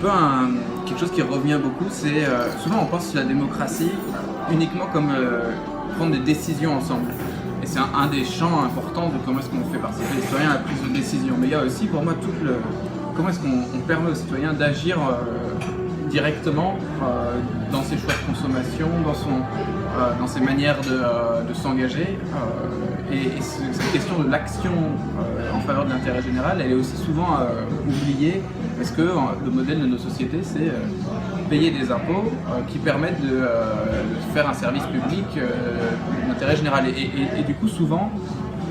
peu quelque chose qui revient beaucoup, c'est souvent on pense la démocratie uniquement comme prendre des décisions ensemble. Et c'est un des champs importants de comment est-ce qu'on fait participer les citoyens à la prise de décision. Mais il y a aussi pour moi comment est-ce qu'on permet aux citoyens d'agir directement dans ses choix de consommation, dans ses manières de s'engager. Et cette question de l'action en faveur de l'intérêt général, elle est aussi souvent oubliée parce que le modèle de nos sociétés, c'est payer des impôts qui permettent de faire un service public d'intérêt général. Et du coup, souvent,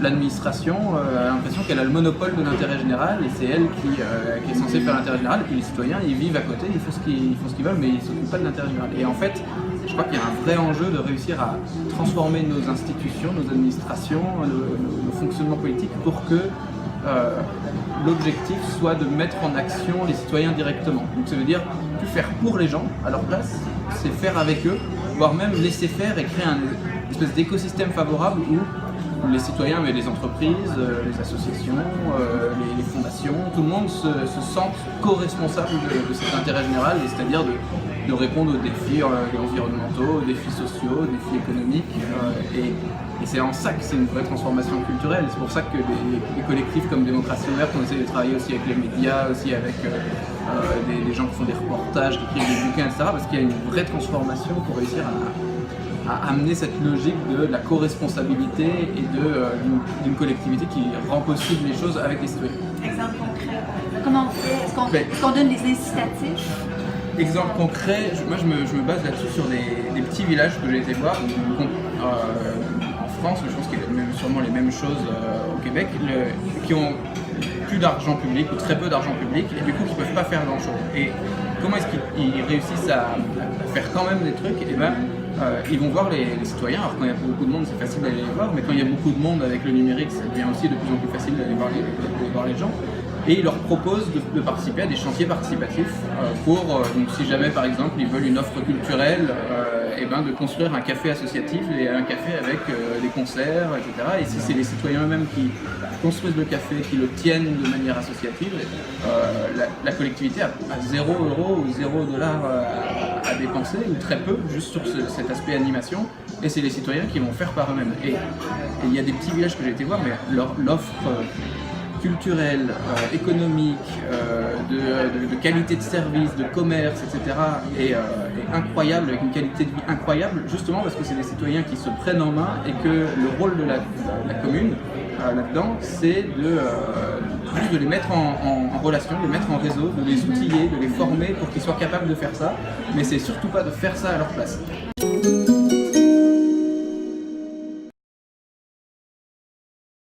l'administration a l'impression qu'elle a le monopole de l'intérêt général et c'est elle qui est censée faire l'intérêt général, et puis les citoyens ils vivent à côté, ils font ce qu'ils veulent, mais ils ne s'occupent pas de l'intérêt général. Et en fait, je crois qu'il y a un vrai enjeu de réussir à transformer nos institutions, nos administrations, nos fonctionnements politiques pour que l'objectif soit de mettre en action les citoyens directement. Donc ça veut dire plus faire pour les gens à leur place, c'est faire avec eux, voire même laisser faire et créer une espèce d'écosystème favorable où les citoyens, mais les entreprises, les associations, les fondations, tout le monde se sente co-responsable de cet intérêt général, c'est-à-dire de répondre aux défis environnementaux, aux défis sociaux, aux défis économiques. Et c'est en ça que c'est une vraie transformation culturelle. C'est pour ça que des collectifs comme Démocratie Ouverte, on essaie de travailler aussi avec les médias, aussi avec des gens qui font des reportages, qui écrivent des bouquins, etc. Parce qu'il y a une vraie transformation pour réussir à amener cette logique de la co-responsabilité et d'une collectivité qui rend possible les choses avec les citoyens. Exemple concret. Comment on fait? Est-ce qu'on donne des incitatifs? Exemple concret, moi je me base là-dessus sur des petits villages que j'ai été voir. En France, je pense qu'il y a sûrement les mêmes choses au Québec, qui ont plus d'argent public ou très peu d'argent public et du coup qui ne peuvent pas faire grand-chose. Et comment est-ce qu'ils réussissent à faire quand même des trucs? Et ben, ils vont voir les citoyens. Alors quand il y a beaucoup de monde, c'est facile d'aller les voir, mais quand il y a beaucoup de monde avec le numérique, ça devient aussi de plus en plus facile d'aller voir les gens. Et ils leur proposent de participer à des chantiers participatifs pour, donc si jamais par exemple ils veulent une offre culturelle, et ben de construire un café associatif et un café avec des concerts, etc. Et si c'est les citoyens eux-mêmes qui construisent le café, qui le tiennent de manière associative, la collectivité a 0 € ou 0 $ à dépenser, ou très peu, juste sur cet aspect animation, et c'est les citoyens qui vont faire par eux-mêmes. Et il y a des petits villages que j'ai été voir, mais l'offre culturelle, économique, de qualité de service, de commerce, etc. est incroyable, avec une qualité de vie incroyable, justement parce que c'est des citoyens qui se prennent en main et que le rôle de la commune là-dedans, c'est juste de les mettre en relation, de les mettre en réseau, de les outiller, de les former pour qu'ils soient capables de faire ça, mais c'est surtout pas de faire ça à leur place.